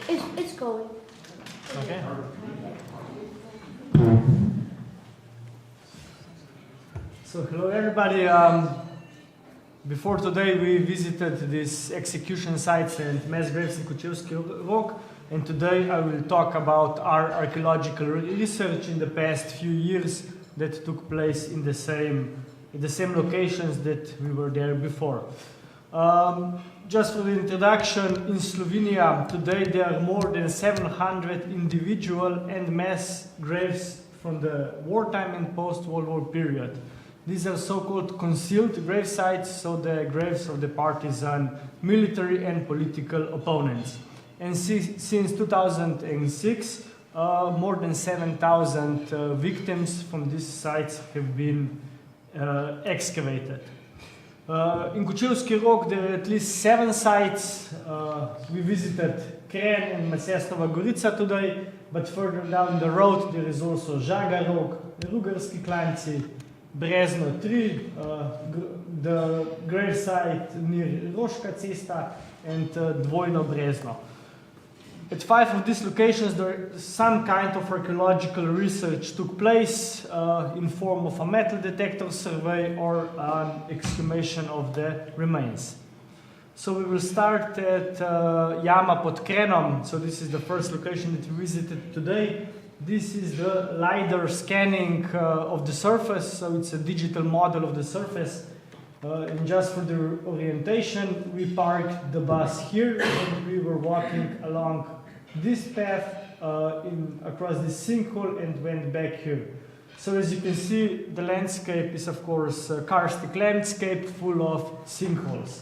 It's going. Okay. So hello everybody. Before today we visited these execution sites and mass graves in Kocevski Rog, and today I will talk about our archaeological research in the past few years that took place in the same locations that we were there before. Just for the introduction, in Slovenia today there are more than 700 individual and mass graves from the wartime and post-World War period. These are so-called concealed grave sites, so the graves of the partisan, military and political opponents. And since 2006, more than 7,000 victims from these sites have been excavated. In Kocevski Rog there are at least 7 sites. We visited Kren and Macesnova Gorica today, but further down the road there is also Žaga Rog, Rugarski Klanci, Brezno 3, the grave site near Roška Cesta, and Dvojno Brezno. At 5 of these locations some kind of archaeological research took place in form of a metal detector survey or an exhumation of the remains. So we will start at Jama pod Krenom. So this is the first location that we visited today. This is the LiDAR scanning of the surface, so it's a digital model of the surface. And just for the orientation, we parked the bus here and we were walking along this path across this sinkhole and went back here. So as you can see, the landscape is of course a karstic landscape full of sinkholes.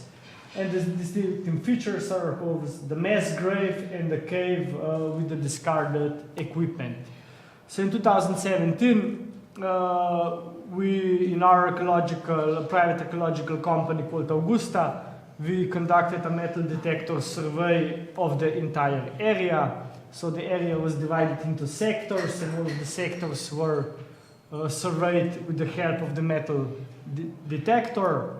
And the distinctive features are of course the mass grave and the cave with the discarded equipment. So in 2017, we, in our private archaeological company called Augusta, we conducted a metal detector survey of the entire area. So the area was divided into sectors, and all of the sectors were surveyed with the help of the metal detector.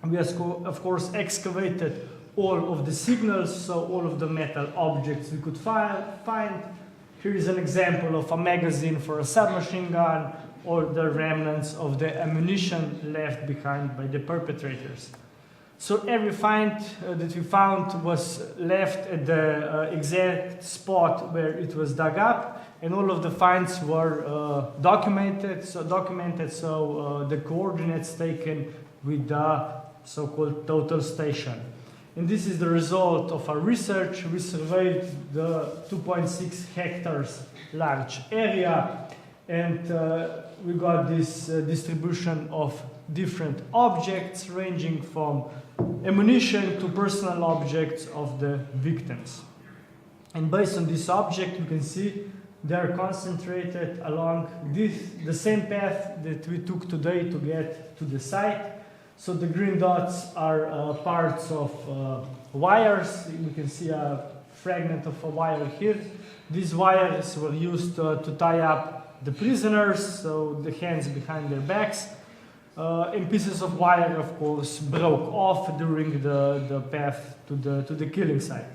We of course excavated all of the signals, so all of the metal objects we could find. Here is an example of a magazine for a submachine gun, or the remnants of the ammunition left behind by the perpetrators. So every find that we found was left at the exact spot where it was dug up, and all of the finds were documented, so the coordinates taken with the so-called total station. And this is the result of our research. We surveyed the 2.6 hectares large area, and we got this distribution of different objects ranging from ammunition to personal objects of the victims. And based on this object, you can see they are concentrated along the same path that we took today to get to the site. So the green dots are parts of wires. You can see a fragment of a wire here. These wires were used to tie up the prisoners, so the hands behind their backs. And pieces of wire, of course, broke off during the path to the killing site.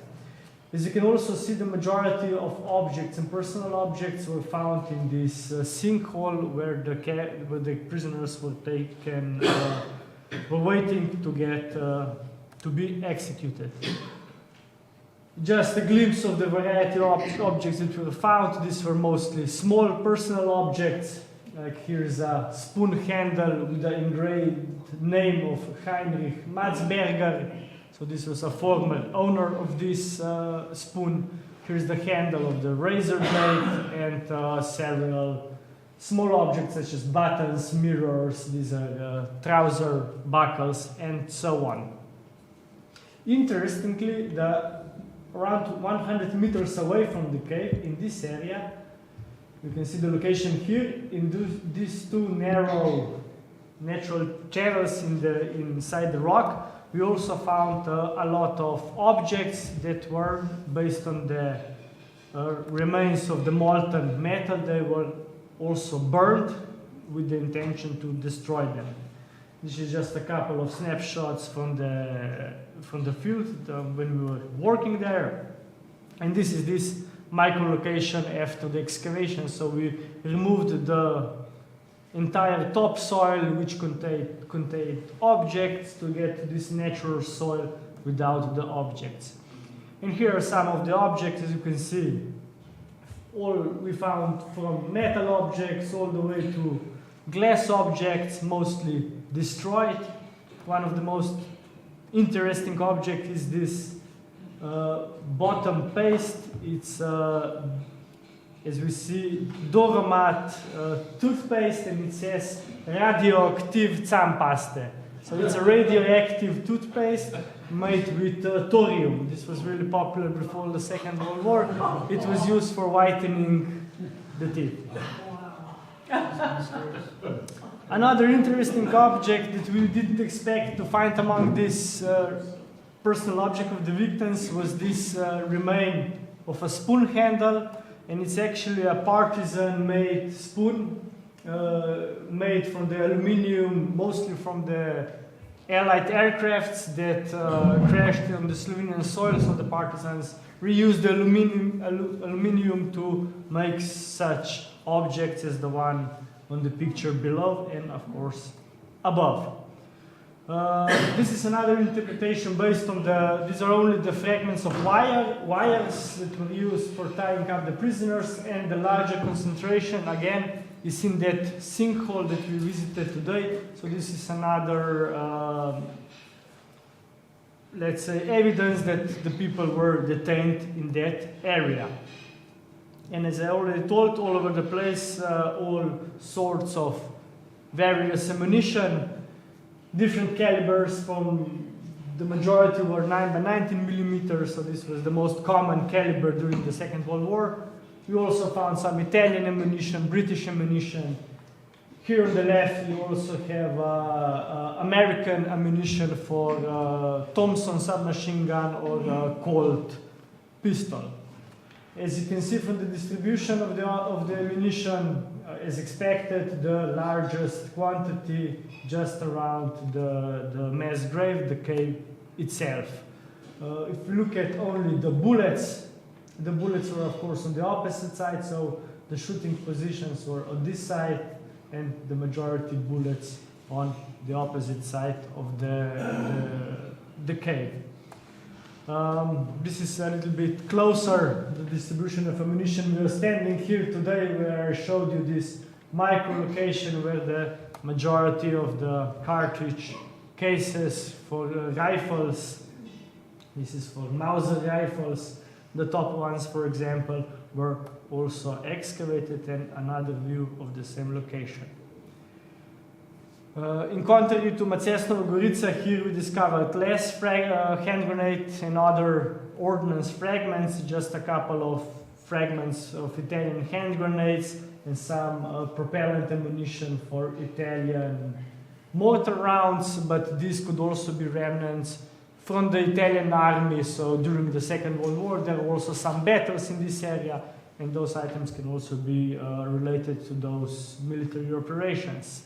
As you can also see, the majority of objects and personal objects were found in this sinkhole where the prisoners were taken, were waiting to get to be executed. Just a glimpse of the variety of objects that were found. These were mostly small personal objects. Like here's a spoon handle with the engraved name of Heinrich Matzberger. So this was a former owner of this spoon. Here's the handle of the razor blade, and several small objects such as buttons, mirrors, these are trouser buckles, and so on. Interestingly, around 100 meters away from the cave, in this area, you can see the location here, in these 2 narrow natural channels inside the rock. We also found a lot of objects that were based on the remains of the molten metal. They were also burned with the intention to destroy them. This is just a couple of snapshots from the field when we were working there. And this is this micro-location after the excavation. So we removed the entire topsoil which contained objects to get this natural soil without the objects. And here are some of the objects, as you can see. All we found from metal objects all the way to glass objects, mostly destroyed. One of the most interesting objects is this bottom paste. It's, as we see, Doromat toothpaste, and it says radioactive zahnpaste. So it's a radioactive toothpaste made with thorium. This was really popular before the Second World War. It was used for whitening the teeth. Another interesting object that we didn't expect to find among these personal objects of the victims was this remain of a spoon handle, and it's actually a partisan-made spoon made from the aluminium, mostly from the Allied aircrafts that crashed on the Slovenian soil, so the partisans reused the aluminium to make such objects as the one on the picture below and, of course, above. This is another interpretation based on these are only the fragments of wires that were used for tying up the prisoners, and the larger concentration, again, is in that sinkhole that we visited today. So this is another, let's say, evidence that the people were detained in that area. And as I already told, all over the place, all sorts of various ammunition, different calibers. From the majority were 9 by 19 millimeters, so this was the most common caliber during the Second World War. We also found some Italian ammunition, British ammunition. Here on the left, you also have American ammunition for Thompson submachine gun or Colt pistol. As you can see from the distribution of the ammunition, as expected, the largest quantity just around the mass grave, the cave itself. If you look at only the bullets were, of course, on the opposite side, so the shooting positions were on this side, and the majority bullets on the opposite side of the cave. This is a little bit closer, the distribution of ammunition. We are standing here today where I showed you this micro-location where the majority of the cartridge cases for rifles, this is for Mauser rifles, the top ones, for example, were also excavated, and another view of the same location. In contrary to Macesnova Gorica, here we discovered less hand grenades and other ordnance fragments, just a couple of fragments of Italian hand grenades and some propellant ammunition for Italian mortar rounds, but these could also be remnants from the Italian army. So during the Second World War, there were also some battles in this area, and those items can also be related to those military operations.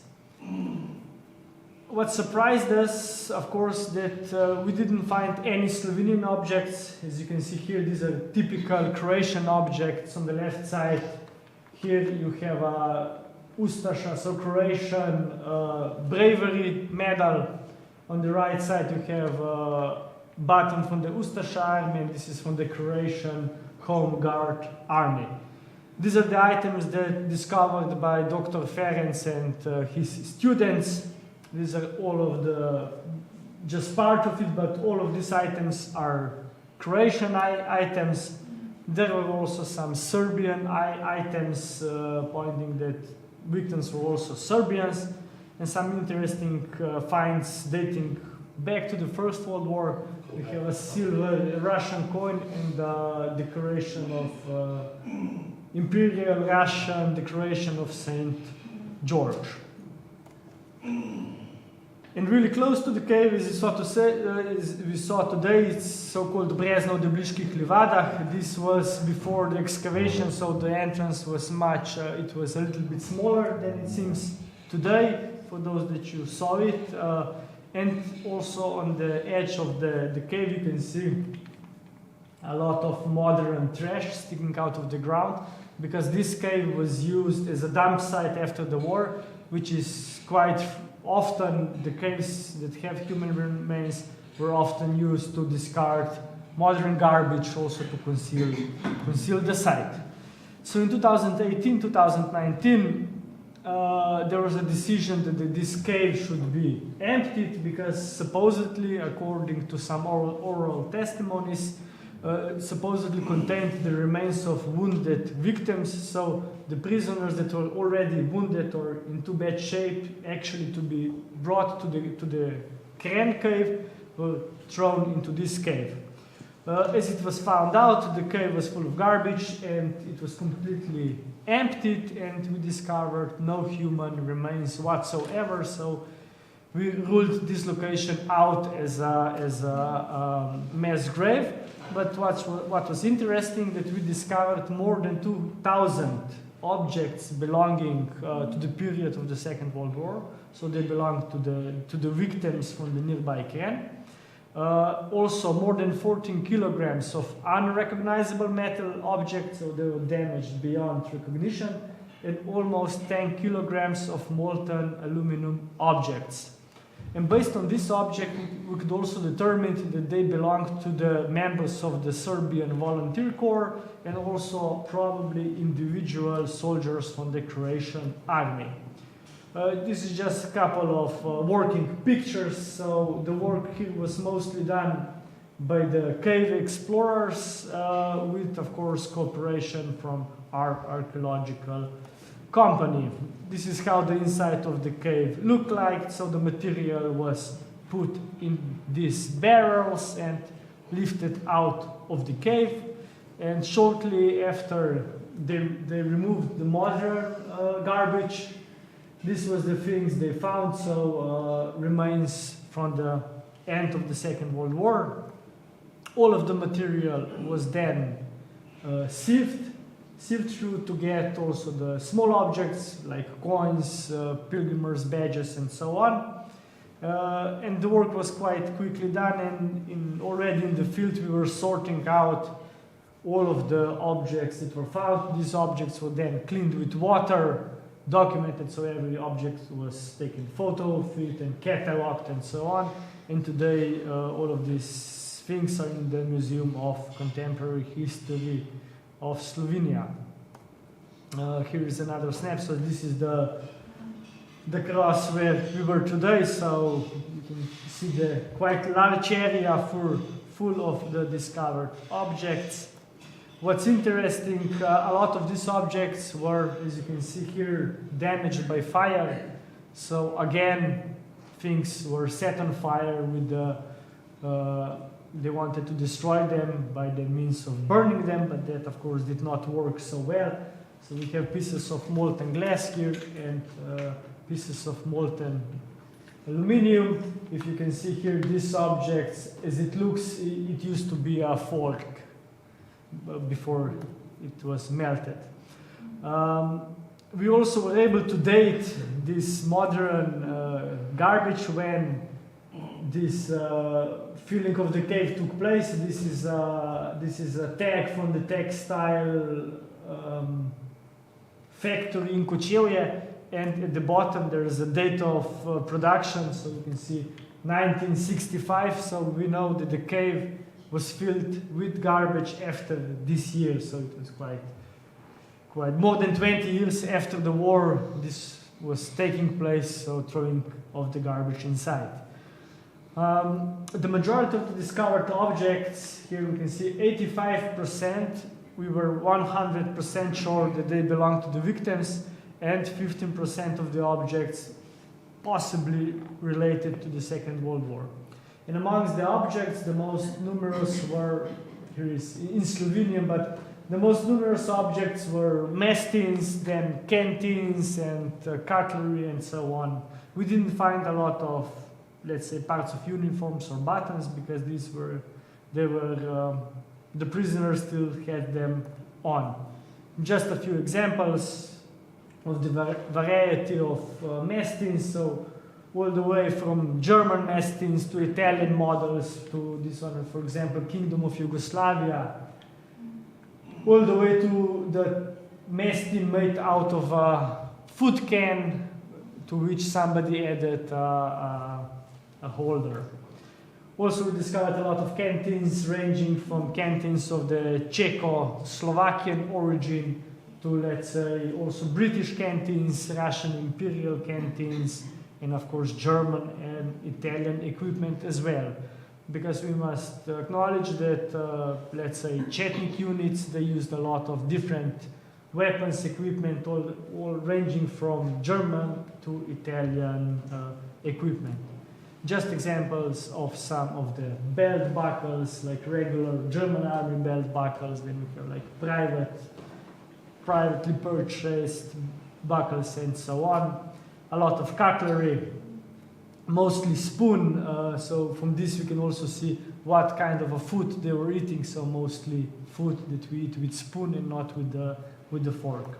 What surprised us, of course, that we didn't find any Slovenian objects. As you can see here, these are typical Croatian objects. On the left side, here you have a Ustasha, so Croatian bravery medal. On the right side, you have a button from the Ustasha army, and this is from the Croatian Home Guard army. These are the items that discovered by Dr. Ferenc and his students. These are all of the, just part of it, but all of these items are Croatian items. There were also some Serbian items pointing that victims were also Serbians, and some interesting finds dating back to the First World War. We have a silver Russian coin and the decoration of Imperial Russian decoration of Saint George. And really close to the cave, as we saw today, it's so-called Brezno v Debliških Livadah. This was before the excavation, so the entrance was it was a little bit smaller than it seems today, for those that you saw it. And also on the edge of the cave, you can see a lot of modern trash sticking out of the ground, because this cave was used as a dump site after the war, which is quite often the caves that have human remains were often used to discard modern garbage, also to conceal the site. So in 2018, 2019, there was a decision that this cave should be emptied because supposedly, according to some oral testimonies, supposedly contained the remains of wounded victims. So the prisoners that were already wounded or in too bad shape, actually to be brought to the Kren cave, were thrown into this cave. As it was found out, the cave was full of garbage and it was completely emptied, and we discovered no human remains whatsoever. So we ruled this location out as a mass grave. But what was interesting, that we discovered more than 2,000 objects belonging to the period of the Second World War. So they belonged to the victims from the nearby Kren. Also more than 14 kilograms of unrecognizable metal objects, so they were damaged beyond recognition, and almost 10 kilograms of molten aluminum objects. And based on this object, we could also determine that they belonged to the members of the Serbian Volunteer Corps and also probably individual soldiers from the Croatian army. This is just a couple of working pictures. So the work here was mostly done by the cave explorers with, of course, cooperation from our archaeological company. This is how the inside of the cave looked like. So the material was put in these barrels and lifted out of the cave. And shortly after they removed the modern garbage, this was the things they found. So remains from the end of the Second World War. All of the material was then sieved through to get also the small objects like coins, pilgrimage badges, and so on. And the work was quite quickly done, and already in the field we were sorting out all of the objects that were found. These objects were then cleaned with water, documented, so every object was taken photo of it and cataloged and so on. And today all of these things are in the Museum of Contemporary History of Slovenia. Here is another snapshot. This is the cross where we were today, so you can see the quite large area full of the discovered objects. What's interesting, a lot of these objects were, as you can see here, damaged by fire. So again, things were set on fire with they wanted to destroy them by the means of burning them, but that of course did not work so well. So we have pieces of molten glass here and pieces of molten aluminium. If you can see here, these objects, as it looks, it used to be a fork before it was melted. We also were able to date this modern garbage when this filling of the cave took place. This is a tag from the textile factory in Kocevski, and at the bottom there is a date of production, so you can see 1965. So we know that the cave was filled with garbage after this year, so it was quite more than 20 years after the war this was taking place, so throwing of the garbage inside. The majority of the discovered objects, here we can see 85%, we were 100% sure that they belonged to the victims, and 15% of the objects possibly related to the Second World War. And amongst the objects, the most numerous were, here is in Slovenian, but the most numerous objects were mess tins, then canteens, and cutlery, and so on. We didn't find a lot of, let's say, parts of uniforms or buttons, because the prisoners still had them on. Just a few examples of the variety of mess tins. So all the way from German mastins to Italian models to this one, for example, Kingdom of Yugoslavia, all the way to the mastin made out of a food can to which somebody added a holder. Also, we discovered a lot of canteens ranging from canteens of the Czechoslovakian origin to, let's say, also British canteens, Russian imperial canteens, and of course German and Italian equipment as well. Because we must acknowledge that, let's say, Chetnik units, they used a lot of different weapons, equipment, all ranging from German to Italian equipment. Just examples of some of the belt buckles, like regular German army belt buckles, then we have like privately purchased buckles and so on. A lot of cutlery, mostly spoon, so from this we can also see what kind of a food they were eating, so mostly food that we eat with spoon and not with the fork.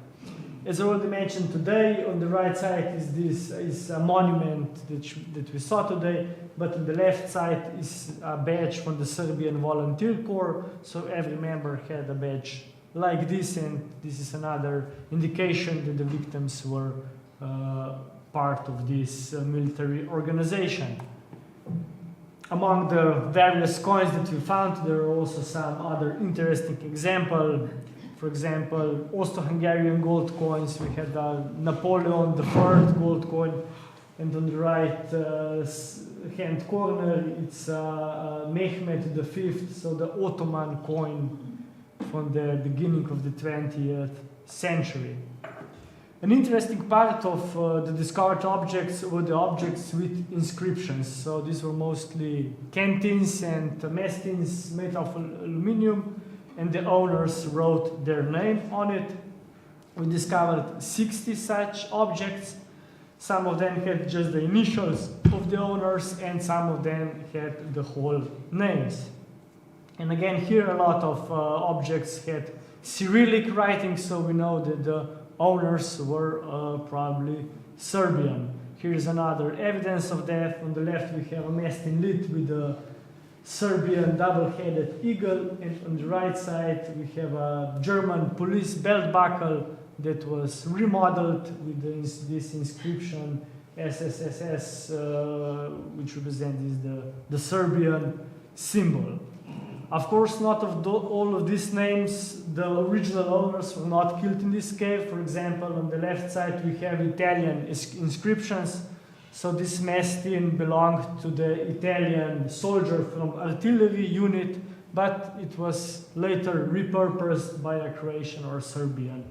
As I already mentioned today, on the right side is a monument that we saw today, but on the left side is a badge from the Serbian Volunteer Corps, so every member had a badge like this, and this is another indication that the victims were part of this military organization. Among the various coins that we found, there are also some other interesting examples. For example, Austro-Hungarian gold coins. We had a Napoleon III gold coin, and on the right hand corner it's Mehmed V, so the Ottoman coin from the beginning of the 20th century. An interesting part of the discovered objects were the objects with inscriptions. So these were mostly canteens and mastins made of aluminium, and the owners wrote their name on it. We discovered 60 such objects. Some of them had just the initials of the owners, and some of them had the whole names. And again, here a lot of objects had Cyrillic writing, so we know that the owners were probably Serbian. Here's another evidence of that. On the left we have a mastin lid with a Serbian double-headed eagle, and on the right side we have a German police belt buckle that was remodeled with this inscription SSSS, which represents the Serbian symbol. Of course, not of all of these names, the original owners were not killed in this cave. For example, on the left side we have Italian inscriptions. So this mastin belonged to the Italian soldier from artillery unit, but it was later repurposed by a Croatian or Serbian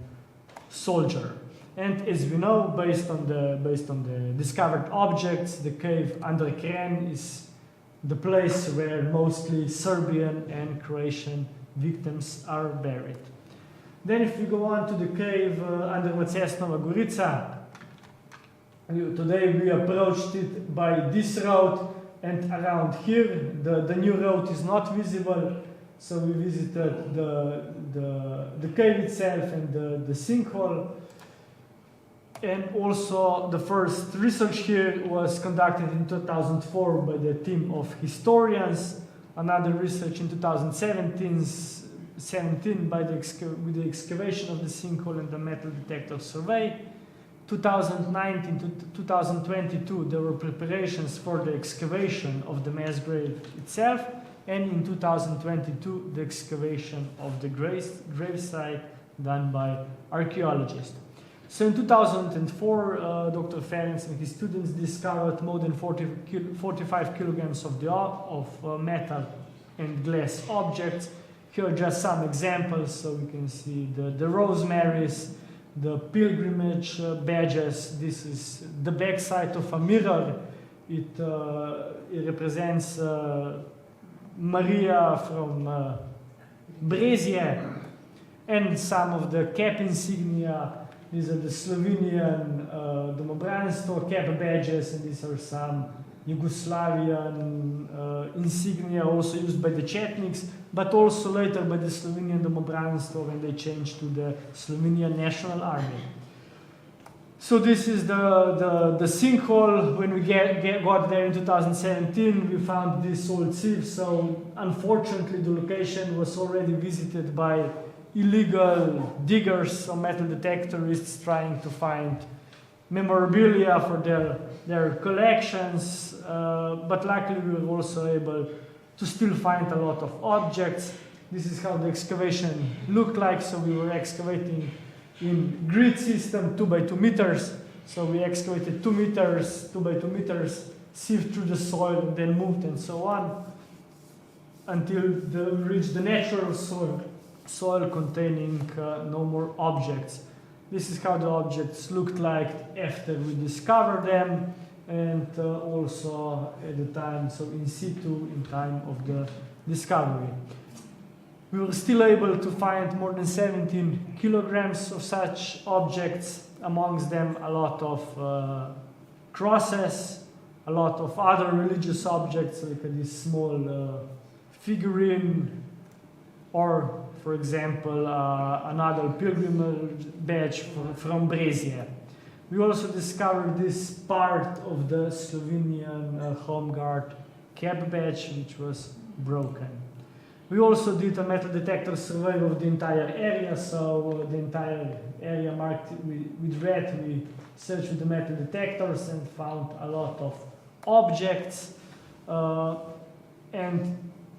soldier. And as we know, based on the discovered objects, the cave under Kren is the place where mostly Serbian and Croatian victims are buried. Then if we go on to the cave under Macesnova Gorica, today we approached it by this road, and around here the new road is not visible, so we visited the cave itself and the sinkhole. And also the first research here was conducted in 2004 by the team of historians. Another research in 2017 with the excavation of the sinkhole and the metal detector survey. 2019 to 2022 there were preparations for the excavation of the mass grave itself, and in 2022 the excavation of the gravesite done by archaeologists. So in 2004, Dr. Ferenc and his students discovered more than 45 kilograms of metal and glass objects. Here are just some examples, so we can see the rosemaries, the pilgrimage badges. This is the backside of a mirror. It represents Maria from Brezje, and some of the cap insignia. These are the Slovenian Domobranci cap badges, and these are some Yugoslavian insignia also used by the Chetniks, but also later by the Slovenian Domobranci when they changed to the Slovenian National Army. So this is the sinkhole. When we got there in 2017, we found this old sieve. So unfortunately, the location was already visited by illegal diggers or metal detectorists trying to find memorabilia for their collections. But luckily, we were also able to still find a lot of objects. This is how the excavation looked like. So we were excavating in grid system 2 by 2 meters. So we excavated 2 meters, 2 by 2 meters, sieved through the soil, and then moved and so on until we reached the natural soil containing no more objects. This is how the objects looked like after we discovered them, and also at the time, so in situ, in time of the discovery. We were still able to find more than 17 kilograms of such objects, amongst them a lot of crosses, a lot of other religious objects, like this small figurine, or, for example, another pilgrimage badge from Brescia. We also discovered this part of the Slovenian Home Guard cap badge, which was broken. We also did a metal detector survey of the entire area, so the entire area marked with red, we searched with the metal detectors and found a lot of objects. And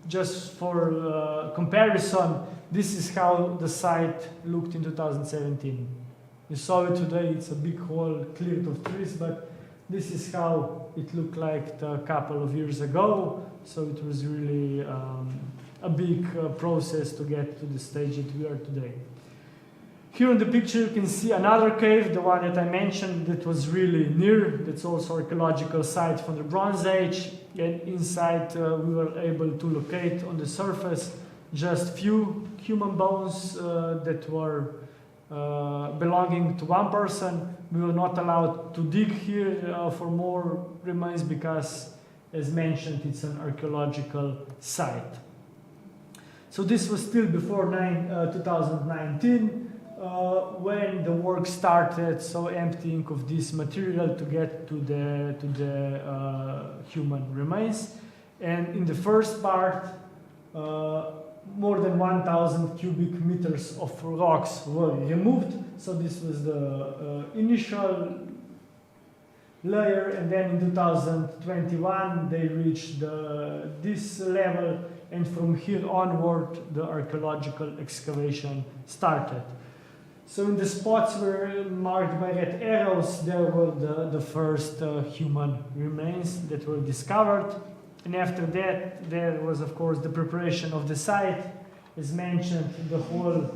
just for comparison, this is how the site looked in 2017. You saw it today, it's a big hole cleared of trees, but this is how it looked like a couple of years ago. So it was really a big process to get to the stage that we are today. Here in the picture you can see another cave, the one that I mentioned that was really near. That's also archaeological site from the Bronze Age. And inside we were able to locate on the surface just few human bones that were belonging to one person. We were not allowed to dig here for more remains because, as mentioned, it's an archaeological site. So this was still before 2019 when the work started, so emptying of this material to get to the human remains. And in the first part, more than 1,000 cubic meters of rocks were removed. So this was the initial layer, and then in 2021 they reached this level, and from here onward the archaeological excavation started. So in the spots were marked by red arrows, there were the first human remains that were discovered. And after that, there was, of course, the preparation of the site. As mentioned, the whole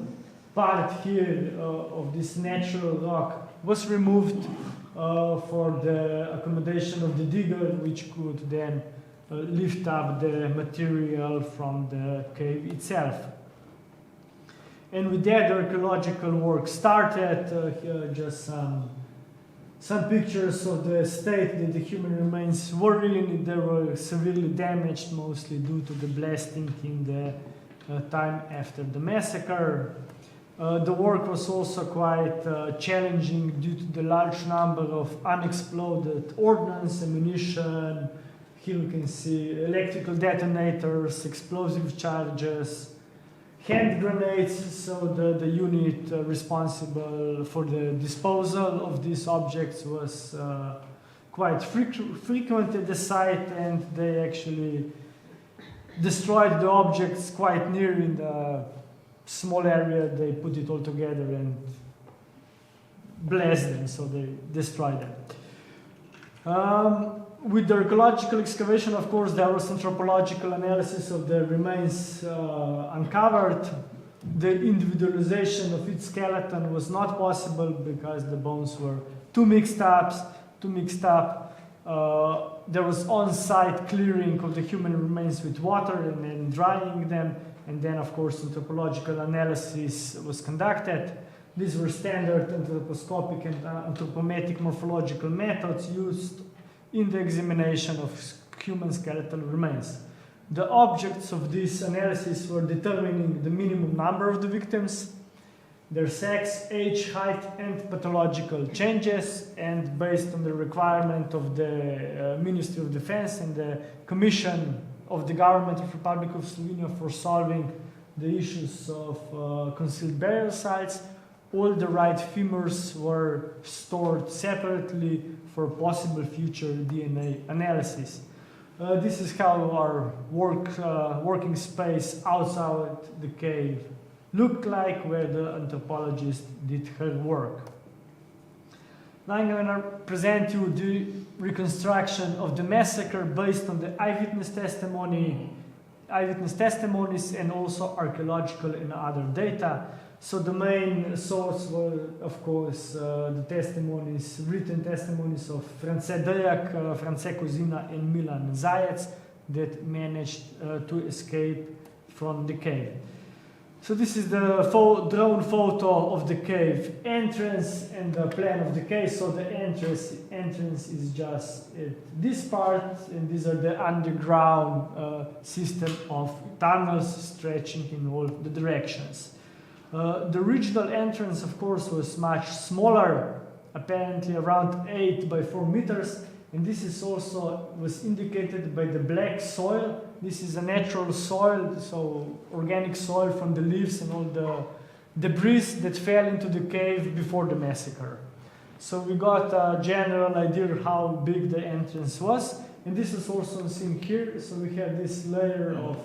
part here of this natural rock was removed for the accommodation of the digger, which could then lift up the material from the cave itself. And with that, the archaeological work started. Here just some pictures of the state that the human remains were in. They were severely damaged, mostly due to the blasting in the time after the massacre. The work was also quite challenging due to the large number of unexploded ordnance, ammunition. Here you can see electrical detonators, explosive charges, hand grenades. So the unit responsible for the disposal of these objects was quite frequent at the site, and they actually destroyed the objects quite near in the small area. They put it all together and blast them, so they destroyed them. With the archaeological excavation, of course, there was anthropological analysis of the remains uncovered. The individualization of each skeleton was not possible because the bones were too mixed up. There was on-site clearing of the human remains with water and then drying them. And then, of course, anthropological analysis was conducted. These were standard anthroposcopic and anthropometric morphological methods used in the examination of human skeletal remains. The objects of this analysis were determining the minimum number of the victims, their sex, age, height, and pathological changes, and based on the requirement of the Ministry of Defense and the Commission of the Government of the Republic of Slovenia for solving the issues of concealed burial sites, all the right femurs were stored separately for possible future DNA analysis. This is how our working space outside the cave looked like, where the anthropologist did her work. Now I'm going to present you the reconstruction of the massacre based on the eyewitness testimonies and also archaeological and other data. So the main source were, of course, the testimonies, written testimonies of France Dejak, France Kozina, and Milan Zajec that managed to escape from the cave. So this is the drone photo of the cave entrance and the plan of the cave. So the entrance is just this part, and these are the underground system of tunnels stretching in all the directions. The original entrance, of course, was much smaller, apparently around 8 by 4 meters, and this is also was indicated by the black soil. This is a natural soil, so organic soil from the leaves and all the debris that fell into the cave before the massacre. So we got a general idea how big the entrance was, and this is also seen here. So we have this layer of,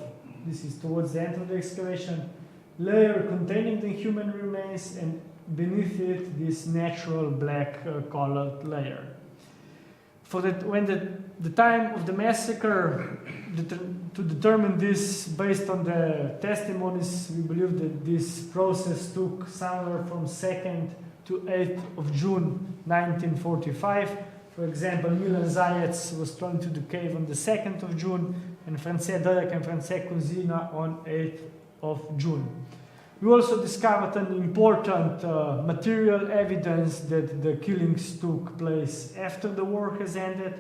this is towards the end of the excavation, layer containing the human remains, and beneath it this natural black colored layer. For that, when the time of the massacre, to determine this based on the testimonies, we believe that this process took somewhere from 2nd to 8th of June 1945. For example, Milan Zajec was thrown into the cave on the 2nd of June, and France Dejak and France Kozina on 8th of June. We also discovered an important material evidence that the killings took place after the war has ended.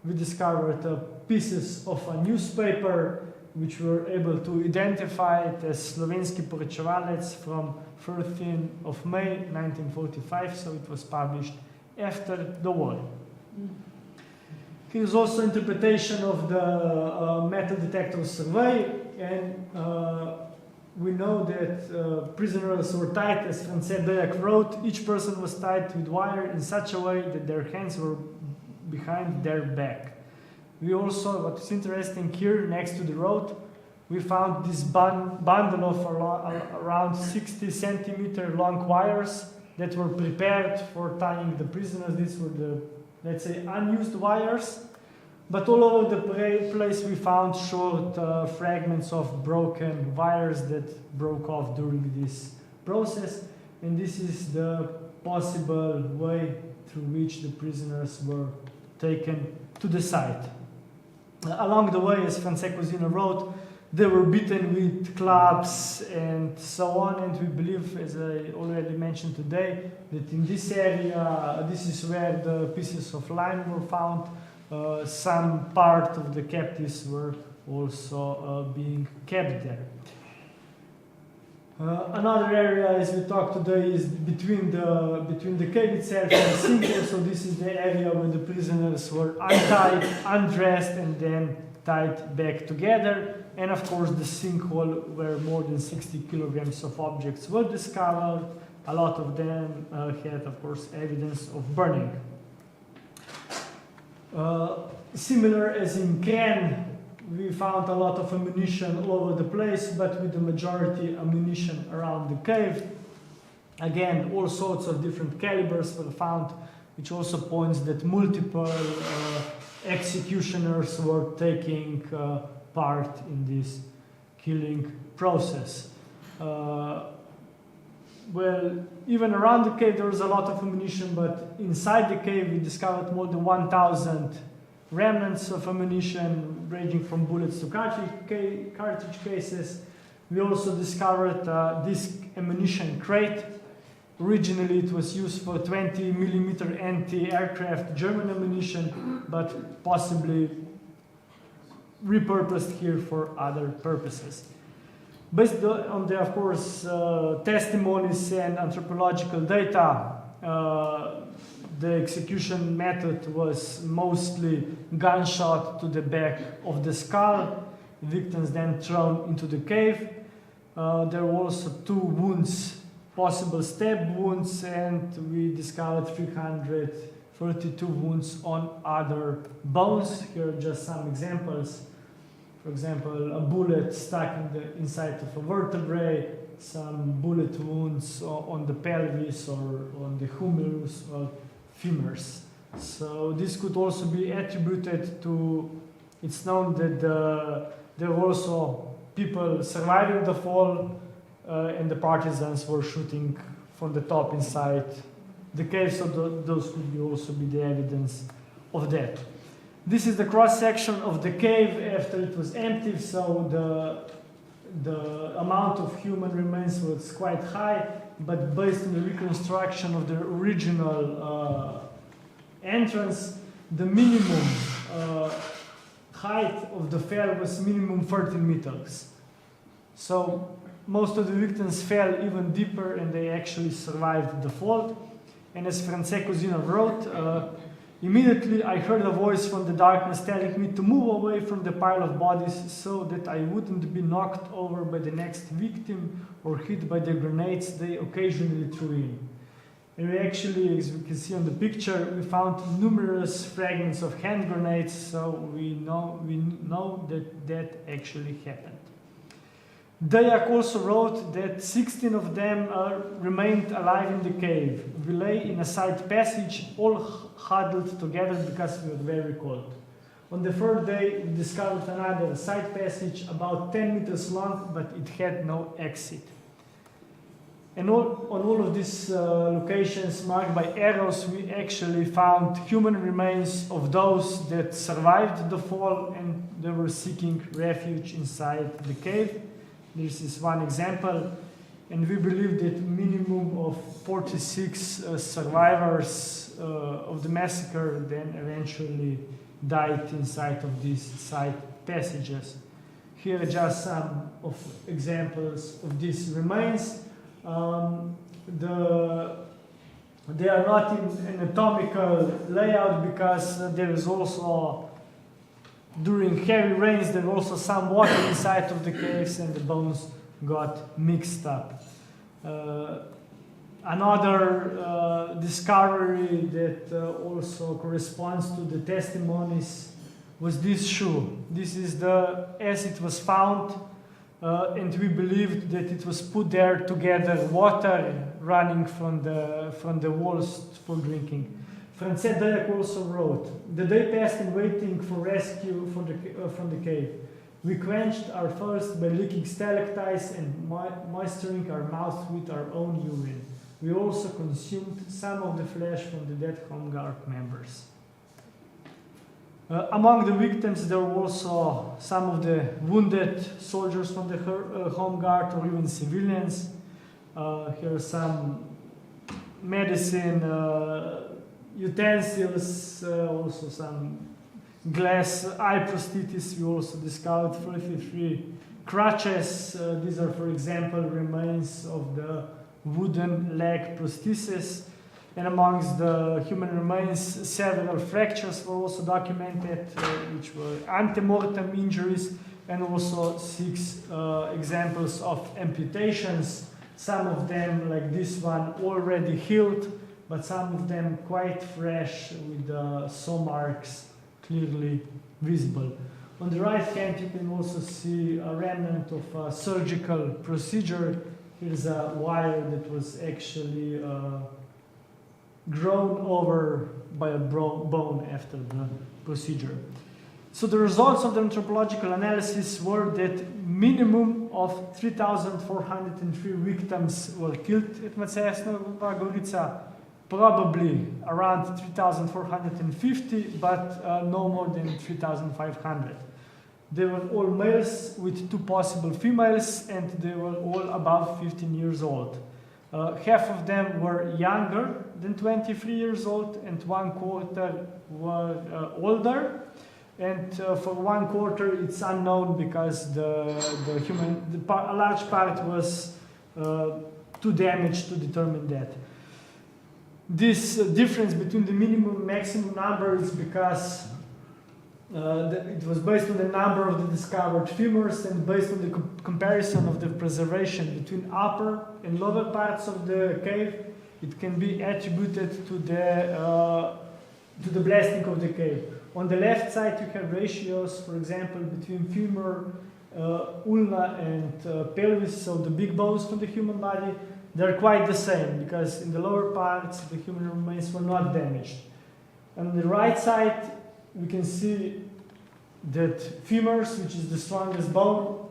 We discovered pieces of a newspaper which we were able to identify it as Slovenski Poročevalec from 13th of May 1945, so it was published after the war. Here's also interpretation of the metal detector survey, and we know that prisoners were tied, as France Dejak wrote. Each person was tied with wire in such a way that their hands were behind their back. We also, what's interesting here, next to the road, we found this bundle of around 60 centimeter long wires that were prepared for tying the prisoners. These were the, let's say, unused wires. But all over the place we found short fragments of broken wires that broke off during this process. And this is the possible way through which the prisoners were taken to the site. Along the way, as France Kozina wrote, they were beaten with clubs and so on, and we believe, as I already mentioned today, that in this area, this is where the pieces of lime were found. Some part of the captives were also being kept there. Another area, as we talk today, is between the cave itself and the sinkhole. So this is the area where the prisoners were untied, undressed, and then tied back together. And of course, the sinkhole where more than 60 kilograms of objects were discovered. A lot of them had, of course, evidence of burning. Similar as in Kren, we found a lot of ammunition all over the place, but with the majority ammunition around the cave. Again, all sorts of different calibers were found, which also points that multiple executioners were taking part in this killing process. Well, even around the cave there was a lot of ammunition, but inside the cave we discovered more than 1,000 remnants of ammunition, ranging from bullets to cartridge cases. We also discovered this ammunition crate. Originally it was used for 20mm anti-aircraft German ammunition, but possibly repurposed here for other purposes. Based on the, of course, testimonies and anthropological data, the execution method was mostly gunshot to the back of the skull, victims then thrown into the cave. There were also 2 wounds, possible stab wounds, and we discovered 332 wounds on other bones. Here are just some examples. For example, a bullet stuck in the inside of a vertebrae, some bullet wounds on the pelvis or on the humerus or femurs. So this could also be attributed to, it's known that there were also people surviving the fall and the partisans were shooting from the top inside the cave, so those could also be the evidence of that. This is the cross-section of the cave after it was emptied, so the amount of human remains was quite high, but based on the reconstruction of the original entrance, the minimum height of the fall was minimum 13 meters. So most of the victims fell even deeper and they actually survived the fall. And as Francesco Zino wrote, immediately I heard a voice from the darkness telling me to move away from the pile of bodies so that I wouldn't be knocked over by the next victim or hit by the grenades they occasionally threw in. And we actually, as we can see on the picture, we found numerous fragments of hand grenades, so we know that actually happened. Dayak also wrote that 16 of them remained alive in the cave. We lay in a side passage, all huddled together because we were very cold. On the third day, we discovered another side passage about 10 meters long, but it had no exit. And on all of these locations marked by arrows, we actually found human remains of those that survived the fall and they were seeking refuge inside the cave. This is one example, and we believe that minimum of 46 survivors of the massacre then eventually died inside of these side passages. Here are just some of examples of these remains. They are not in anatomical layout because there is also, during heavy rains, there was also some water inside of the caves and the bones got mixed up. Another discovery that also corresponds to the testimonies was this shoe. This is as it was found, and we believed that it was put there to gather water running from the walls for drinking. Francesco Dayak also wrote, "The day passed in waiting for rescue from the cave. We quenched our thirst by licking stalactites and moisturing our mouths with our own urine. We also consumed some of the flesh from the dead Home Guard members." Among the victims, there were also some of the wounded soldiers from the Home Guard or even civilians. Here are some medicine utensils, also some glass eye prosthesis. We also discovered 33 crutches. These are, for example, remains of the wooden leg prosthesis. And amongst the human remains, several fractures were also documented, which were antemortem injuries, and also 6 examples of amputations. Some of them, like this one, already healed, but some of them quite fresh with saw marks clearly visible. On the right hand, you can also see a remnant of a surgical procedure. Here's a wire that was actually grown over by a bone after the procedure. So the results of the anthropological analysis were that minimum of 3,403 victims were killed at Macesnova Gorica, probably around 3,450, but no more than 3,500. They were all males with 2 possible females, and they were all above 15 years old. Half of them were younger than 23 years old, and 1/4 were older. and for 1/4 it's unknown because a large part was too damaged to determine that. This difference between the minimum and maximum number is because it was based on the number of the discovered femurs and based on the comparison of the preservation between upper and lower parts of the cave. It can be attributed to the blasting of the cave. On the left side you have ratios, for example, between femur, ulna and pelvis, so the big bones from the human body. They're quite the same because in the lower parts the human remains were not damaged. On the right side we can see that femurs, which is the strongest bone,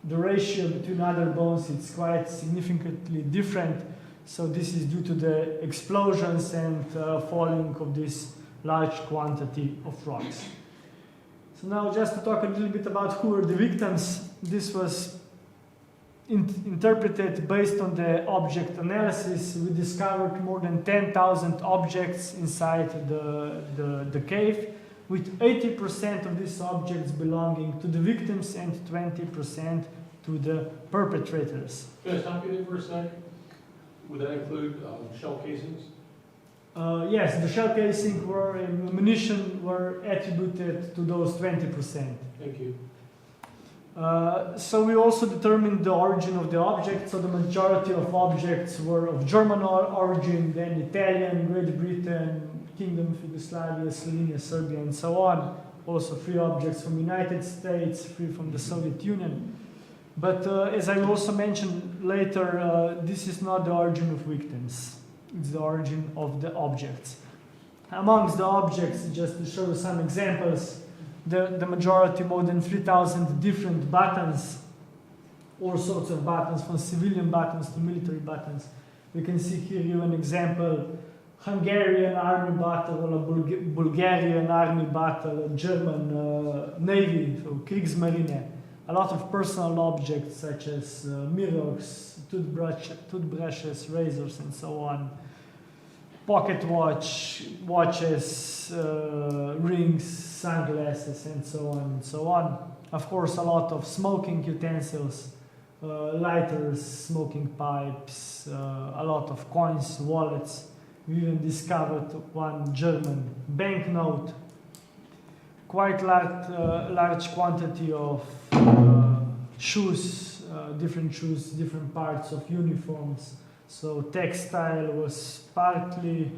the ratio between other bones is quite significantly different. So this is due to the explosions and falling of this large quantity of rocks. So now just to talk a little bit about who were the victims. This was interpreted based on the object analysis. We discovered more than 10,000 objects inside the cave, with 80% of these objects belonging to the victims and 20% to the perpetrators. Can I stop you there for a sec? Would that include shell casings? Yes, the shell casing and ammunition were attributed to those 20%. Thank you. So we also determined the origin of the objects. So the majority of objects were of German origin, then Italian, Great Britain, Kingdom of Yugoslavia, Slovenia, Serbia, and so on. Also 3 objects from the United States, 3 from the Soviet Union. But as I will also mention later, this is not the origin of victims. It's the origin of the objects. Amongst the objects, just to show you some examples, the majority, more than 3,000 different buttons, all sorts of buttons, from civilian buttons to military buttons. You can see here an example, Hungarian army battle, or a Bulgarian army battle, a German navy, so Kriegsmarine. A lot of personal objects such as mirrors, toothbrushes, razors, and so on. Pocket watches, rings, sunglasses, and so on and so on. Of course, a lot of smoking utensils, lighters, smoking pipes, a lot of coins, wallets. We even discovered one German banknote, quite large quantity of shoes, different parts of uniforms. So textile was partly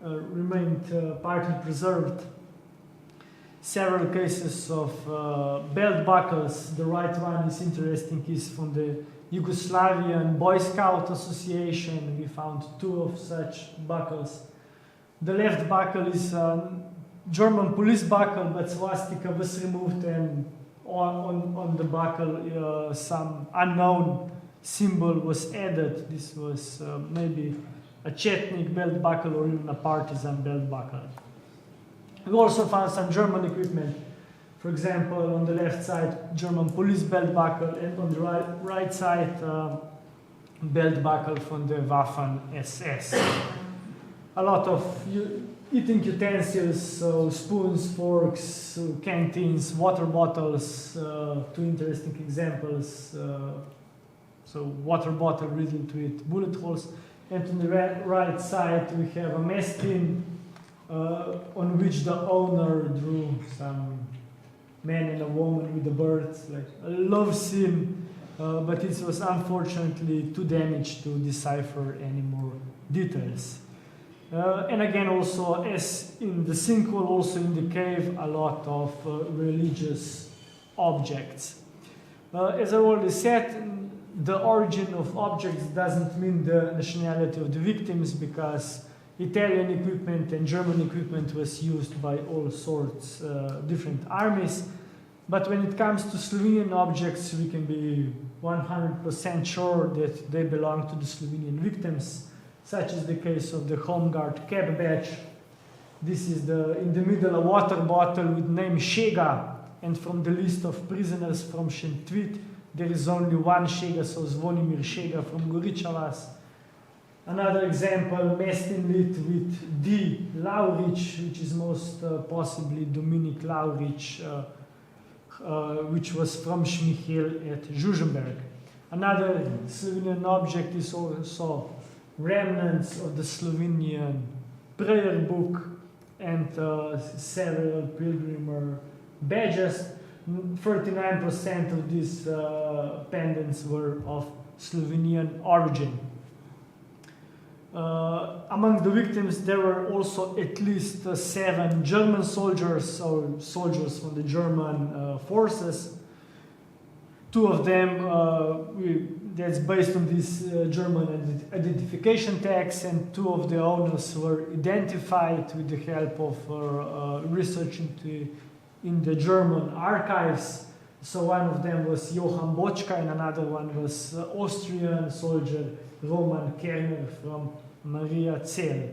remained partly preserved. Several cases of belt buckles. The right one is interesting, is from the Yugoslavian Boy Scout Association. We found 2 of such buckles. The left buckle is German police buckle, but swastika was removed, and on the buckle some unknown symbol was added. This was maybe a Chetnik belt buckle or even a partisan belt buckle. We also found some German equipment. For example, on the left side, German police belt buckle, and on the right side, belt buckle from the Waffen SS. A lot of eating utensils, so spoons, forks, canteens, water bottles, 2 interesting examples. So water bottle riddled with bullet holes. And on the right side we have a mess tin on which the owner drew some man and a woman with the birds, like a love scene, but it was unfortunately too damaged to decipher any more details. And again, also as in the sinkhole, also in the cave, a lot of religious objects. As I already said, the origin of objects doesn't mean the nationality of the victims, because Italian equipment and German equipment was used by all sorts different armies. But when it comes to Slovenian objects, we can be 100% sure that they belong to the Slovenian victims, such as the case of the Home Guard cap badge. This is in the middle a water bottle with name Šega, and from the list of prisoners from Šentvid, there is only one Šega, so Zvonimir Šega from Gorica vas. Another example, Mestinlit with D. Laurich, which is most possibly Dominic Laurich, which was from Schmichel at Žužemberk. Another Slovenian object is also remnants of the Slovenian prayer book and several pilgrim badges. 39% of these pendants were of Slovenian origin. Among the victims, there were also at least 7 German soldiers or soldiers from the German forces. 2 of them, that's based on this German identification tags, and 2 of the owners were identified with the help of research in the German archives. So one of them was Johann Bočka and another one was Austrian soldier Roman Kerner from Maria Zell.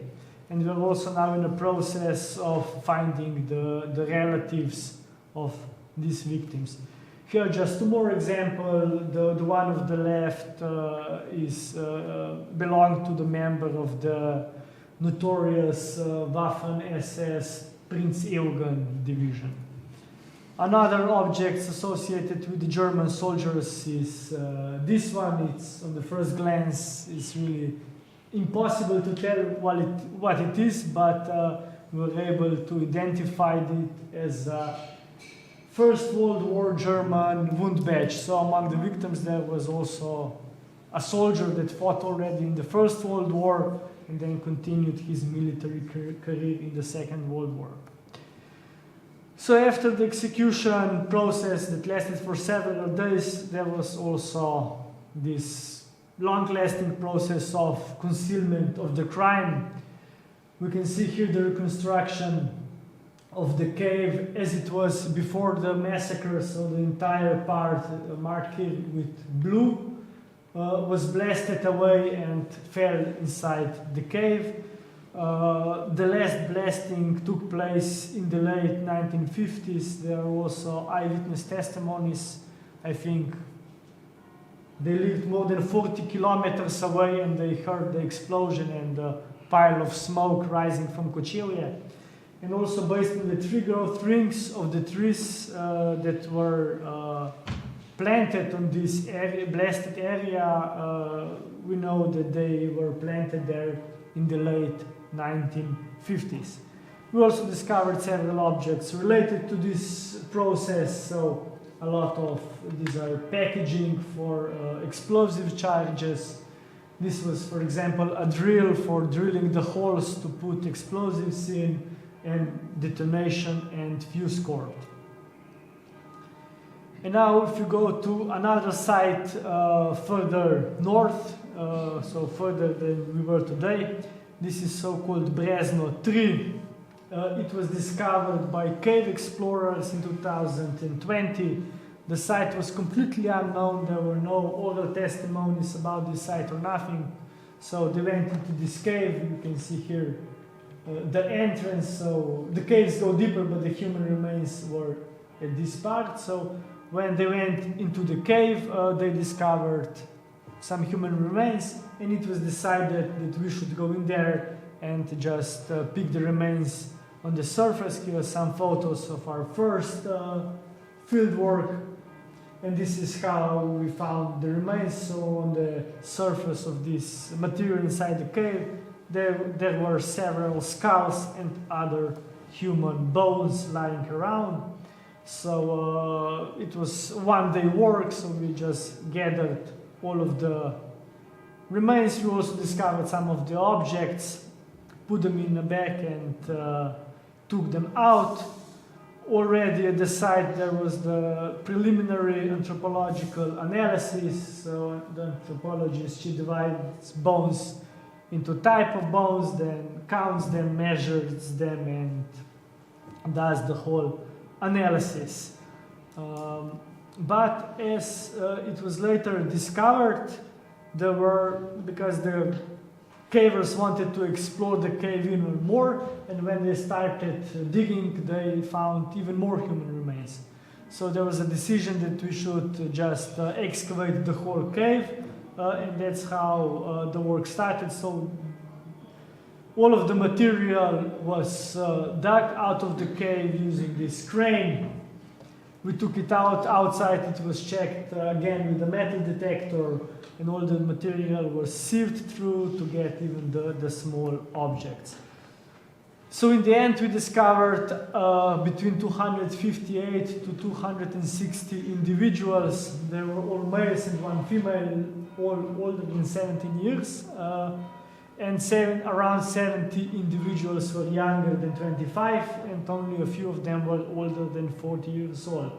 And we're also now in the process of finding the relatives of these victims. Here just 2 more examples. The one of the left belonged to the member of the notorious Waffen-SS Prinz Eugen division. Another object associated with the German soldiers is this one. It's on the first glance, it's really impossible to tell what it is, but we were able to identify it as a First World War German wound badge. So among the victims there was also a soldier that fought already in the First World War and then continued his military career in the Second World War. So after the execution process that lasted for several days, there was also this long-lasting process of concealment of the crime. We can see here the reconstruction of the cave as it was before the massacre, so the entire part marked here with blue was blasted away and fell inside the cave. The last blasting took place in the late 1950s. There are also eyewitness testimonies. I think they lived more than 40 kilometers away and they heard the explosion and the pile of smoke rising from Kočevje. And also based on the tree growth rings of the trees that were planted on this area, blasted area, we know that they were planted there in the late 1950s. We also discovered several objects related to this process, so a lot of these are packaging for explosive charges. This was, for example, a drill for drilling the holes to put explosives in, and detonation and fuse cord. And now if you go to another site further north, so further than we were today, this is so-called Brezno 3. It was discovered by cave explorers in 2020. The site was completely unknown. There were no oral testimonies about this site or nothing. So they went into this cave. You can see here the entrance. So the caves go deeper, but the human remains were at this part. So when they went into the cave, they discovered some human remains, and it was decided that we should go in there and just pick the remains on the surface. Here are some photos of our first field work, and this is how we found the remains. So on the surface of this material inside the cave, there were several skulls and other human bones lying around. So it was one-day work, so we just gathered all of the remains. We also discovered some of the objects, put them in a bag and took them out. Already at the site there was the preliminary anthropological analysis. So the anthropologist, she divides bones into type of bones, then counts them, measures them, and does the whole analysis. But as it was later discovered, because the cavers wanted to explore the cave even more, and when they started digging, they found even more human remains. So there was a decision that we should just excavate the whole cave and that's how the work started. So all of the material was dug out of the cave using this crane. We took it outside, it was checked again with a metal detector, and all the material was sieved through to get even the small objects. So in the end we discovered between 258 to 260 individuals. They were all males and one female, all older than 17 years. And around 70 individuals were younger than 25, and only a few of them were older than 40 years old.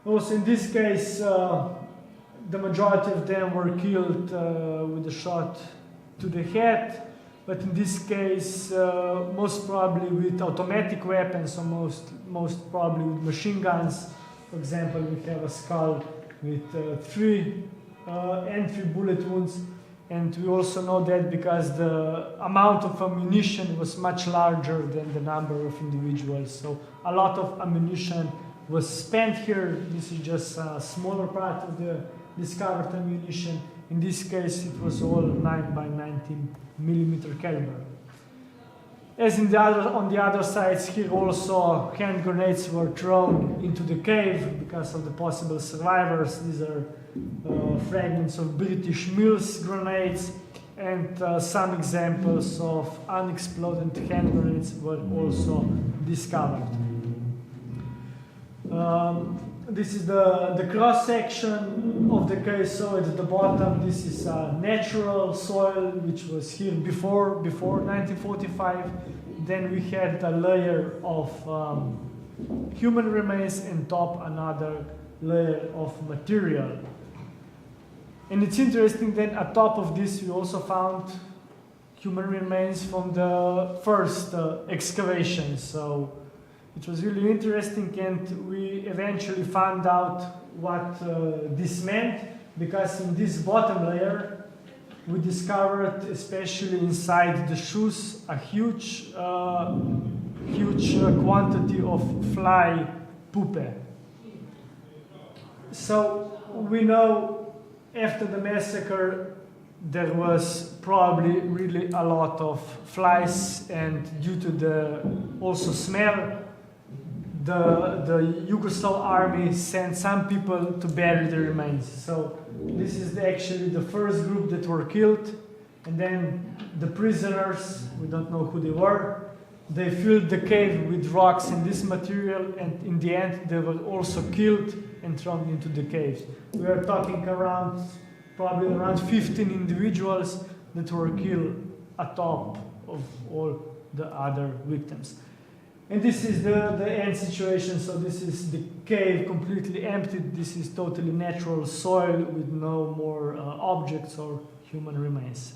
Also in this case, the majority of them were killed with a shot to the head, but in this case, most probably with automatic weapons, or most probably with machine guns. For example, we have a skull with 3 entry bullet wounds. And we also know that because the amount of ammunition was much larger than the number of individuals. So a lot of ammunition was spent here. This is just a smaller part of the discovered ammunition. In this case, it was all 9 by 19 millimeter caliber. As on the other sides, here also hand grenades were thrown into the cave because of the possible survivors. These are fragments of British Mills grenades, and some examples of unexploded hand grenades were also discovered. This is the cross section of the cave. So at the bottom, this is natural soil which was here before 1945. Then we had a layer of human remains, and top another layer of material. And it's interesting that at top of this we also found human remains from the first excavation. So it was really interesting, and we eventually found out what this meant, because in this bottom layer we discovered, especially inside the shoes, a huge quantity of fly pupae. So we know after the massacre there was probably really a lot of flies, and due to the also smell, the Yugoslav army sent some people to bury the remains. So this is actually the first group that were killed, and then the prisoners, we don't know who they were, they filled the cave with rocks and this material, and in the end they were also killed and thrown into the caves. We are talking probably around 15 individuals that were killed atop of all the other victims. And this is the end situation. So this is the cave completely emptied. This is totally natural soil with no more objects or human remains.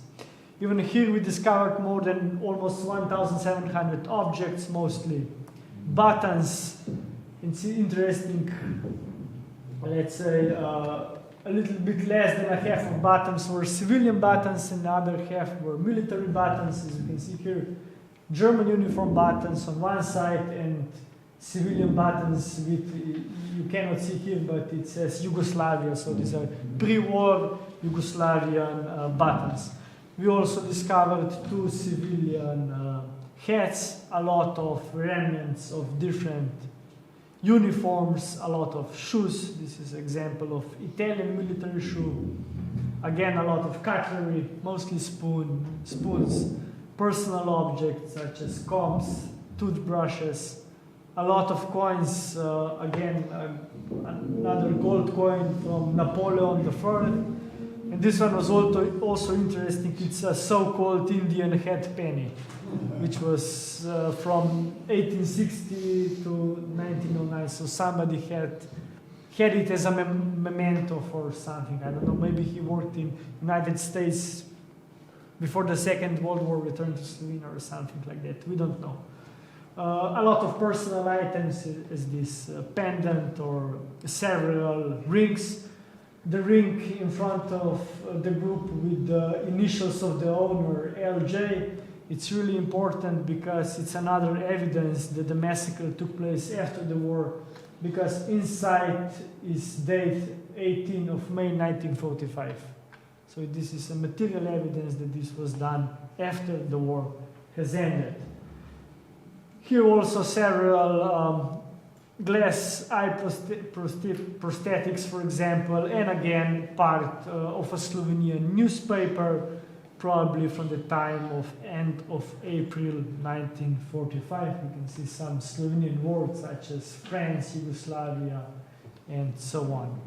Even here we discovered more than almost 1,700 objects, mostly buttons. It's interesting, let's say a little bit less than a half of buttons were civilian buttons, and the other half were military buttons, as you can see here. German uniform buttons on one side and civilian buttons with, you cannot see here, but it says Yugoslavia, so these are pre-war Yugoslavian buttons. We also discovered 2 civilian hats, a lot of remnants of different uniforms, a lot of shoes. This is an example of Italian military shoe. Again, a lot of cutlery, mostly spoons, personal objects such as combs, toothbrushes, a lot of coins, again, another gold coin from Napoleon III. And this one was also interesting. It's a so-called Indian head penny, which was from 1860 to 1909. So somebody had it as a memento for something. I don't know, maybe he worked in United States before the Second World War, returned to Slovenia or something like that. We don't know. A lot of personal items is this pendant or several rings. The ring in front of the group with the initials of the owner, LJ, it's really important because it's another evidence that the massacre took place after the war, because inside is date 18 of May 1945. So this is a material evidence that this was done after the war has ended. Here also several glass eye prosthetics, for example, and again part of a Slovenian newspaper, probably from the time of end of April 1945. You can see some Slovenian words such as France, Yugoslavia, and so on.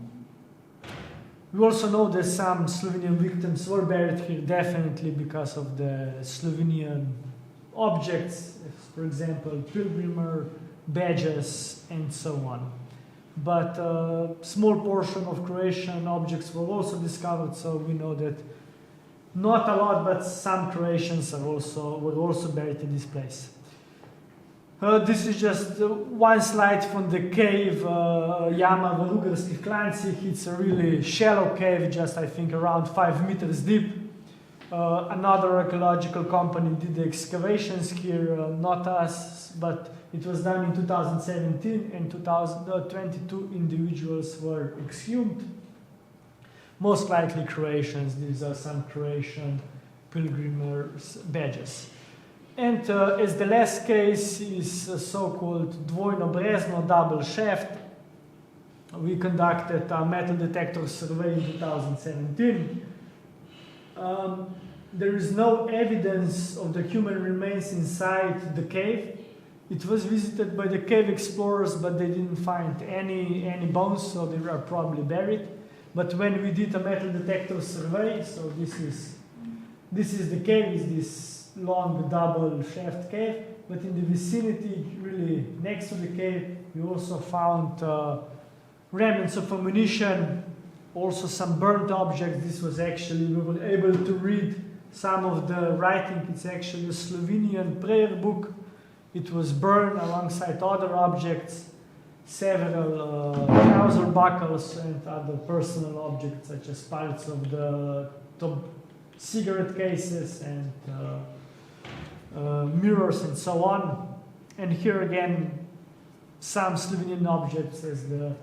We also know that some Slovenian victims were buried here definitely because of the Slovenian objects, for example, pilgrimer, badges, and so on. But a small portion of Croatian objects were also discovered, so we know that not a lot, but some Croatians were also buried in this place. This is just one slide from the cave Jama v Rugarskih Klancih. It's a really shallow cave, just I think around 5 meters deep. Another archaeological company did the excavations here, not us, but it was done in 2017, and 22 individuals were exhumed. Most likely Croatians. These are some Croatian pilgrimers' badges. And as the last case is a so-called dvojno brezno, double shaft, we conducted a metal detector survey in 2017. There is no evidence of the human remains inside the cave. It was visited by the cave explorers, but they didn't find any bones, so they were probably buried. But when we did a metal detector survey, so this is the cave, is this long double shaft cave, but in the vicinity, really next to the cave, we also found remnants of ammunition, also some burnt objects. This was actually, we were able to read some of the writing. It's actually a Slovenian prayer book. It was burned alongside other objects, several trouser buckles and other personal objects such as parts of the top cigarette cases and mirrors and so on. And here again, some Slovenian objects as the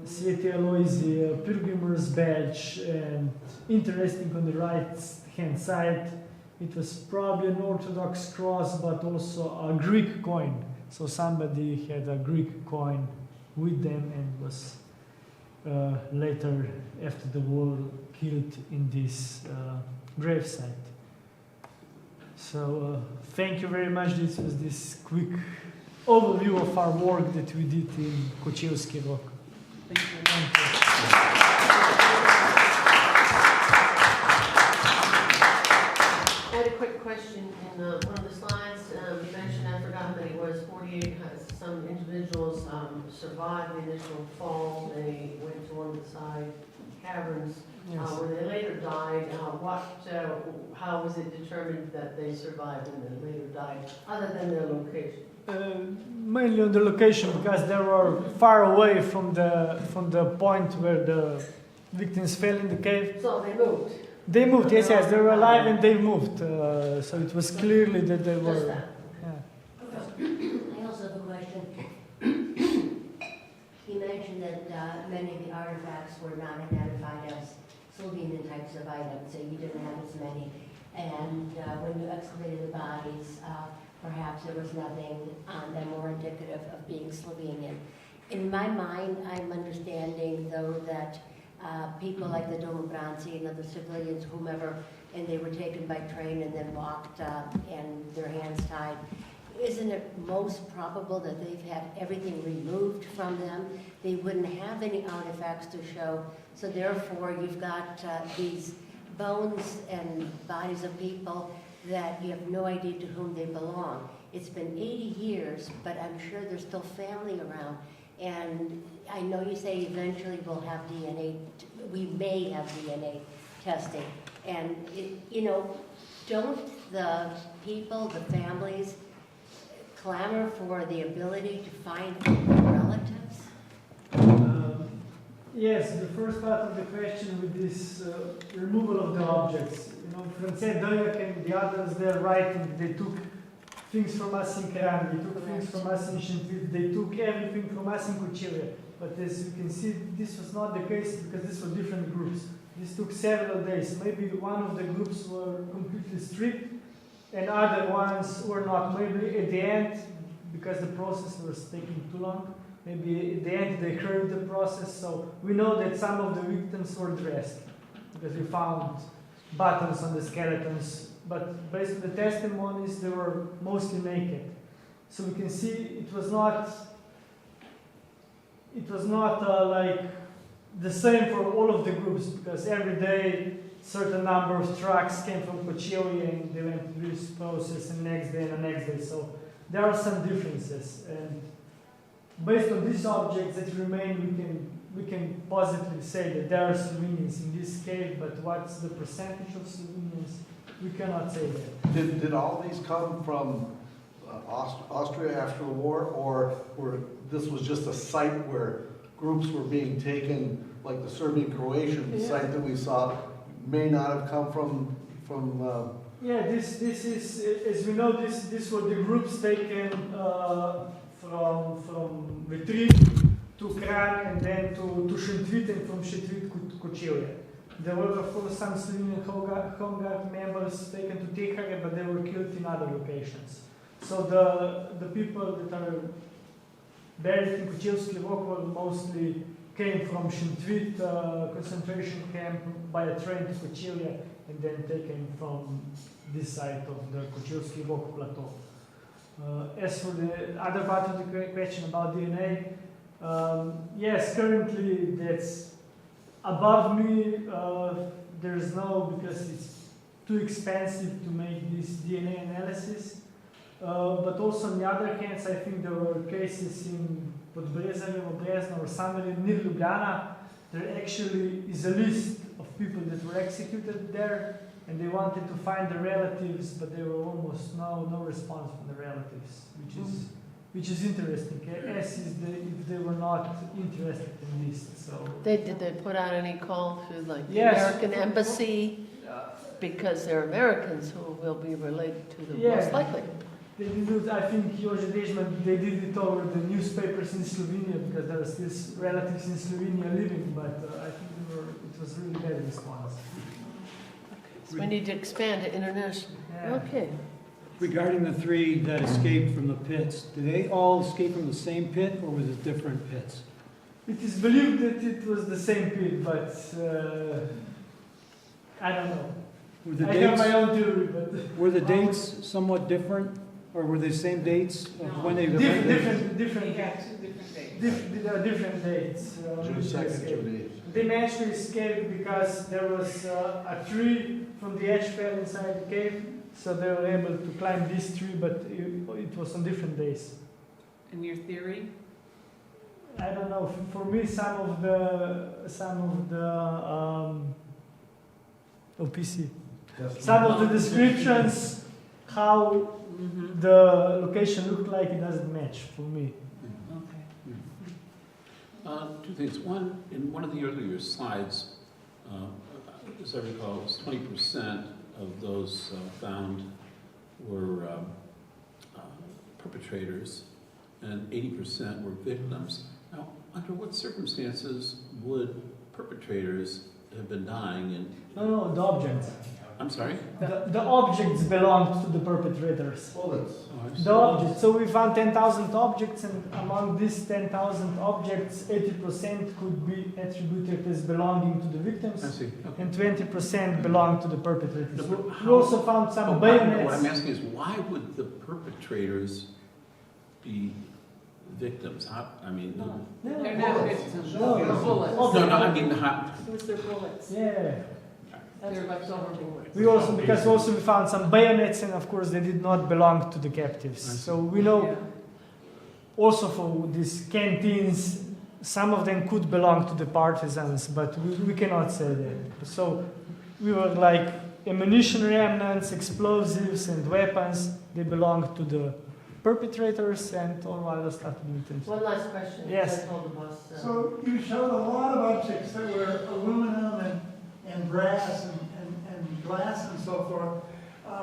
Sveti Alojzij pilgrimer's badge, and interesting on the right hand side, it was probably an Orthodox cross, but also a Greek coin. So somebody had a Greek coin with them and was later, after the war, killed in this gravesite. So thank you very much. This was this quick overview of our work that we did in Kocevski Rog. Thank you. I had a quick question. In one of the slides, you mentioned, I forgot how many it was, 48, some individuals survived the initial fall. They went to one of the side caverns. Yes. When they later died, how was it determined that they survived and then later died, other than their location? Mainly on the location, because they were far away from the point where the victims fell in the cave. So they moved? They moved, yes, they were alive and they moved. So it was clearly that they were... Just that. I also have a question. You mentioned that many of the artifacts were not identified as Slovenian types of items, so you didn't have as many. And when you excavated the bodies, perhaps there was nothing on them more indicative of being Slovenian. In my mind, I'm understanding, though, that people like the Domobranci and other civilians, whomever, and they were taken by train and then walked and their hands tied. Isn't it most probable that they've had everything removed from them? They wouldn't have any artifacts to show, so therefore you've got these bones and bodies of people that you have no idea to whom they belong. It's been 80 years, but I'm sure there's still family around. And I know you say eventually we'll have DNA, we may have DNA testing. And, don't the people, the families, clamor for the ability to find relatives? Yes, the first part of the question with this removal of the objects. Francet Dojak and the others, they're writing, they took things from us in Kran, they took things from us in Šentvid, they took everything from us in Kočevje. But as you can see, this was not the case because these were different groups. This took several days. Maybe one of the groups were completely stripped and other ones were not. Maybe at the end, because the process was taking too long, maybe at the end they hurried the process. So we know that some of the victims were dressed because we found buttons on the skeletons. But based on the testimonies, they were mostly naked. So we can see it was not like the same for all of the groups, because every day certain number of trucks came from Kocevski and they went through this process, and next day and the next day. So there are some differences, and based on these objects that remain, we can positively say that there are Slovenians in this cave, but what's the percentage of Slovenians? We cannot say that. Did all these come from Austria after the war, or this was just a site where groups were being taken, like the Serbian-Croatian site that we saw, may not have come from Yeah, this is, as we know, this were the groups taken from Retreat to Kran and then to Šentvid, and from Šentvid to Kocevski. There were, of course, some Slovenian Home Guard members taken to Tehare, but they were killed in other locations. So the people that are buried in Kocevski Rog were mostly came from Šentvid concentration camp by a train to Kocevski, and then taken from this side of the Kocevski Rog plateau. As for the other part of the question about DNA, yes, currently that's above me. There's no, because it's too expensive to make this DNA analysis. But also on the other hand, I think there were cases in Podbrezarjevo, Brezno, or somewhere near Ljubljana. There actually is a list of people that were executed there, and they wanted to find the relatives, but there were almost no response from the relatives, which is interesting. As is if they were not interested in this. So Did they put out any call to the Yes. American embassy? Because they're Americans who will be related to them, most likely. They did it, I think, Jože Dežman, they did it over the newspapers in Slovenia, because there are still relatives in Slovenia living, but I think it was really bad response. So we need to expand it internationally. Yeah. Okay. Regarding the three that escaped from the pits, did they all escape from the same pit, or was it different pits? It is believed that it was the same pit, but I don't know. Were the I have my dates, own theory, but were the dates somewhat different, or were they the same dates of when they different We got two different dates. there are different dates. June 2nd, June They actually escaped because there was a tree from the edge fell inside the cave, so they were able to climb this tree, but it was on different days. And your theory? I don't know. For me, some of the OPC, 8. some of the descriptions, how the location looked like, it doesn't match for me. Okay. Two things. One, in one of the earlier slides, as I recall, it was 20% of those found were perpetrators and 80% were victims. Now, under what circumstances would perpetrators have been dying? And No, the objects. I'm sorry? The objects belonged to the perpetrators. Bullets. The objects. So we found 10,000 objects, and among these 10,000 objects, 80% could be attributed as belonging to the victims, I see. Okay. and 20% belong to the perpetrators. No, but We how- also found some What bayonets. I'm asking is, why would the perpetrators be victims? I mean, no, They're not victims, No, they're no. bullets. I mean, how, It was their bullets. Yeah. They're leftover bullets. We also we found some bayonets, and of course they did not belong to the captives. I see. So we know Yeah. also for these canteens, some of them could belong to the partisans, but we cannot say that. So we were like ammunition remnants, explosives, and weapons. They belong to the perpetrators, and all other stuff to the victims. One last question. Yes. I told the boss. So you showed a lot of objects that were aluminum and brass and glass and so forth,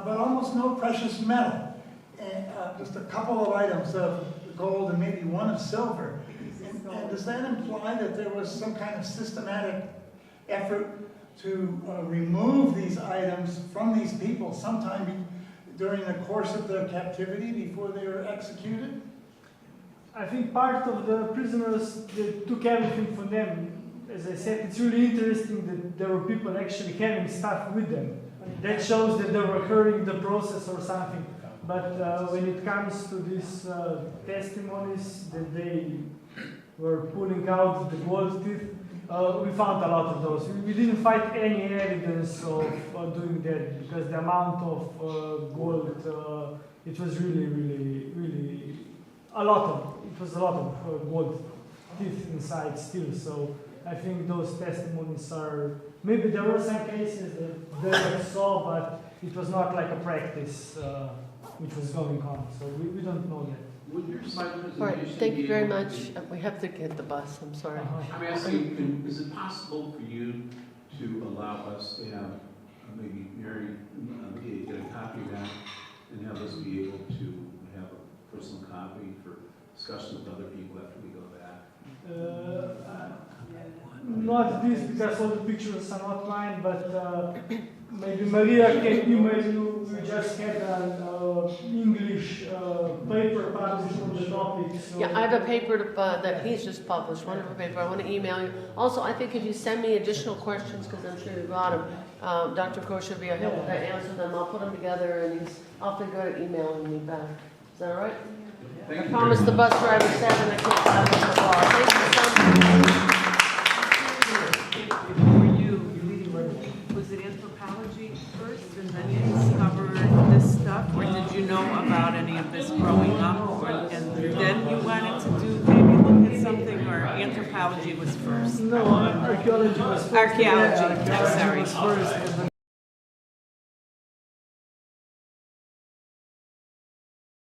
but almost no precious metal. And just a couple of items of gold and maybe one of silver. And does that imply that there was some kind of systematic effort to remove these items from these people sometime during the course of their captivity before they were executed? I think part of the prisoners, they took everything from them. As I said, it's really interesting that there were people actually having stuff with them. That shows that they were hurrying the process or something. But when it comes to these testimonies that they were pulling out the gold teeth, we found a lot of those. We didn't find any evidence of doing that because the amount of gold, it was really a lot of gold teeth inside still. So I think those testimonies are, maybe there were some cases that they saw, but it was not like a practice which was going on. So we don't know that. Would your slide presentation All right, thank you be very able much. to- We have to get the bus, I'm sorry. I'm asking, is it possible for you to allow us to have, maybe Mary, get a copy of that and have us be able to have a personal copy for discussion with other people after we go back? Not this because all the pictures are not mine, but maybe Maria can email you. We just had an English paper published on the topic. So Yeah, I have a paper that he's just published, wonderful paper. I want to email you. Also, I think if you send me additional questions, because I'm sure you got them, Dr. Kosir will be able to answer them. I'll put them together, and he's awfully good at emailing me back. Is that all right? Thank I you promised the very bus driver 7. I can't stop him the bar. Thank you so much. For you, was it anthropology first and then you discovered this stuff? Or did you know about any of this growing up? And then you wanted to maybe look at something, or anthropology was first? no, archaeology was first. Archaeology, Yeah, I'm sorry. was first.